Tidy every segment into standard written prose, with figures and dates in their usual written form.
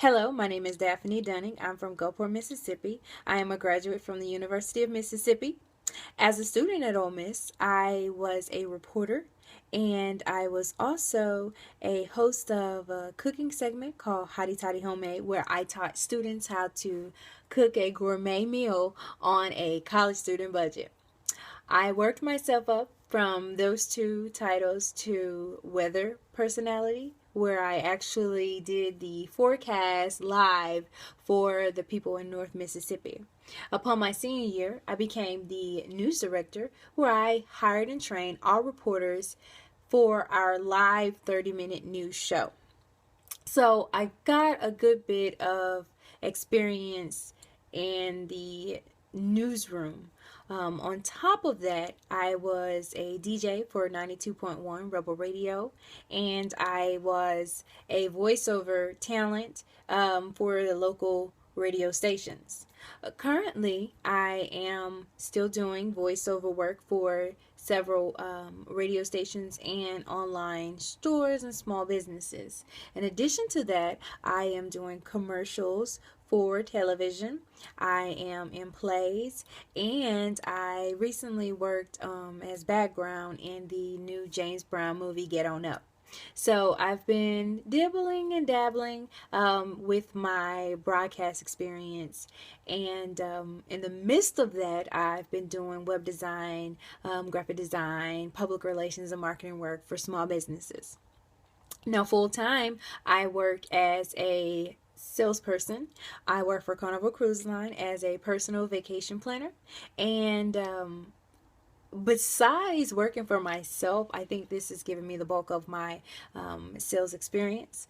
Hello, my name is Daphne Dunning. I'm from Gulfport, Mississippi. I am a graduate from the University of Mississippi. As a student at Ole Miss, I was a reporter and I was also a host of a cooking segment called Hottie Toddy Homemade, where I taught students how to cook a gourmet meal on a college student budget. I worked myself up from those two titles to weather personality, where I actually did the forecast live for the people in North Mississippi. Upon my senior year, I became the news director, where I hired and trained all reporters for our live 30-minute news show. So I got a good bit of experience in the newsroom. On top of that, I was a DJ for 92.1 Rebel Radio, and I was a voiceover talent for the local radio stations. Currently, I am still doing voiceover work for several radio stations and online stores and small businesses. In addition to that, I am doing commercials for television. I am in plays, and I recently worked as background in the new James Brown movie Get On Up. So I've been dibbling and dabbling with my broadcast experience, and in the midst of that, I've been doing web design, graphic design, public relations, and marketing work for small businesses. Now, full time, I work as a salesperson. I work for Carnival Cruise Line as a personal vacation planner, and besides working for myself, I think this has given me the bulk of my sales experience.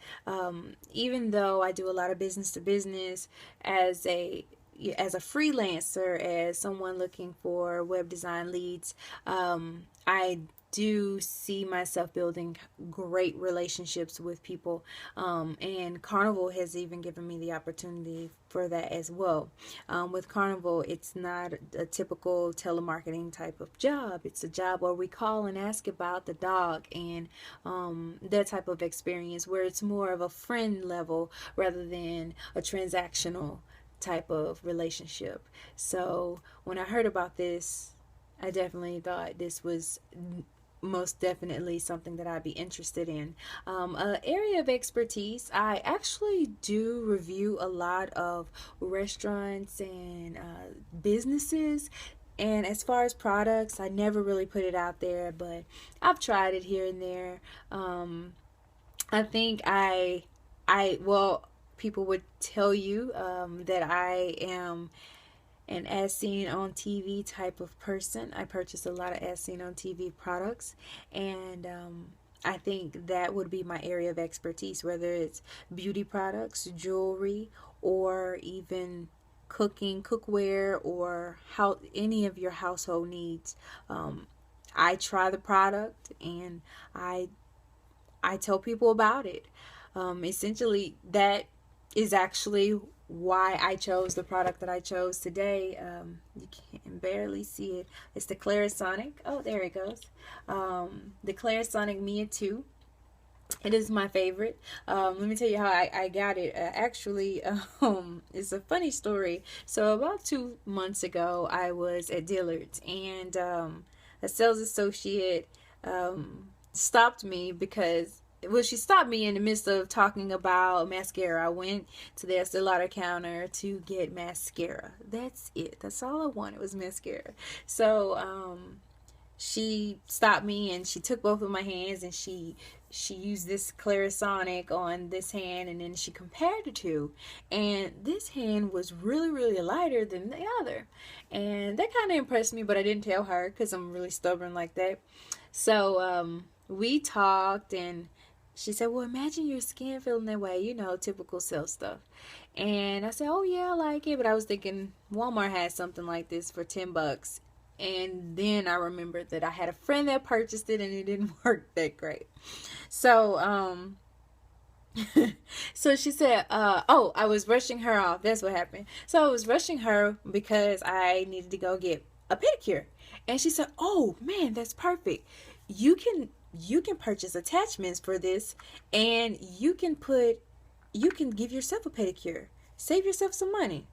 Even though I do a lot of business to business as a freelancer, as someone looking for web design leads, I do see myself building great relationships with people, and Carnival has even given me the opportunity for that as well. With Carnival, it's not a typical telemarketing type of job. It's a job where we call and ask about the dog and that type of experience, where it's more of a friend level rather than a transactional type of relationship. So when I heard about this, I definitely thought this was most definitely something that I'd be interested in. An area of expertise, I actually do review a lot of restaurants and businesses. And as far as products, I never really put it out there, but I've tried it here and there. I think well, people would tell you that I am an as seen on TV type of person. I purchase a lot of as seen on TV products, and I think that would be my area of expertise, whether it's beauty products, jewelry, or even cooking, cookware, or how any of your household needs. I try the product and I tell people about it. Essentially, that is actually why I chose the product that I chose today. You can barely see it. It's the Clarisonic. Oh, there it goes. The Clarisonic Mia 2. It is my favorite. Let me tell you how I got it. Actually, it's a funny story. So about 2 months ago, I was at Dillard's, and a sales associate stopped me because she stopped me in the midst of talking about mascara. I went to the Estee Lauder counter to get mascara. That's it. That's all I wanted was mascara. So she stopped me and she took both of my hands and she used this Clarisonic on this hand, and then she compared the two, and this hand was really lighter than the other, and that kind of impressed me, but I didn't tell her because I'm really stubborn like that. So we talked, and she said, well, imagine your skin feeling that way, typical sales stuff. And I said, oh yeah, I like it. But I was thinking Walmart had something like this for $10. And then I remembered that I had a friend that purchased it and it didn't work that great. So, so she said, I was rushing her off. That's what happened. So I was rushing her because I needed to go get a pedicure. And she said, oh man, that's perfect. You can purchase attachments for this, and you can put you can give yourself a pedicure. Save yourself some money.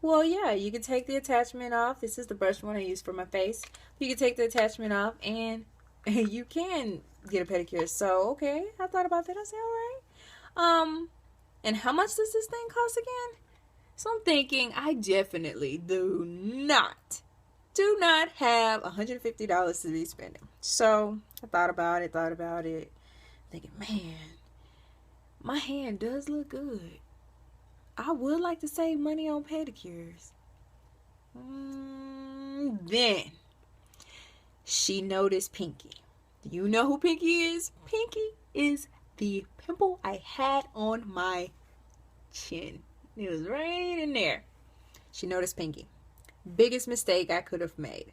Well, yeah, you can take the attachment off. This is the brush one I use for my face. You can take the attachment off and you can get a pedicure. So, okay, I thought about that. I said, all right. And how much does this thing cost again? So I'm thinking I definitely do not have $150 to be spending. So I thought about it, thinking, man, my hand does look good. I would like to save money on pedicures. Then she noticed Pinky. Do you know who Pinky is? Pinky is the pimple I had on my chin. It was right in there. She noticed Pinky. Biggest mistake I could have made.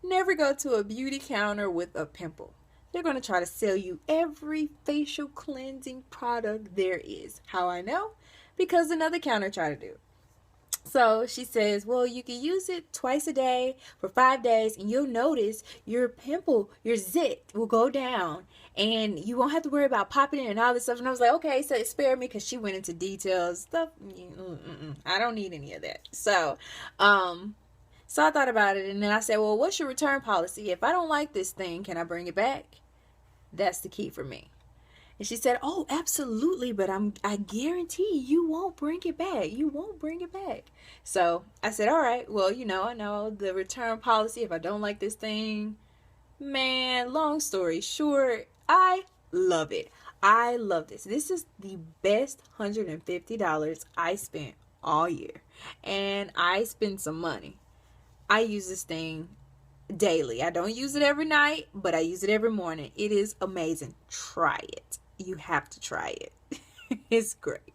Never go to a beauty counter with a pimple. They're going to try to sell you every facial cleansing product there is. How I know? Because another counter tried to do. So she says, well, you can use it twice a day for 5 days and you'll notice your pimple, your zit will go down and you won't have to worry about popping it and all this stuff. And I was like, okay, so spare me, because she went into details stuff. I don't need any of that. So I thought about it, and then I said, well, what's your return policy? If I don't like this thing, can I bring it back? That's the key for me. And she said, oh, absolutely, but I guarantee you won't bring it back. You won't bring it back. So I said, all right, well, I know the return policy. If I don't like this thing, man, long story short, I love it. I love this. This is the best $150 I spent all year. And I spend some money. I use this thing daily. I don't use it every night, but I use it every morning. It is amazing. Try it. You have to try it. It's great.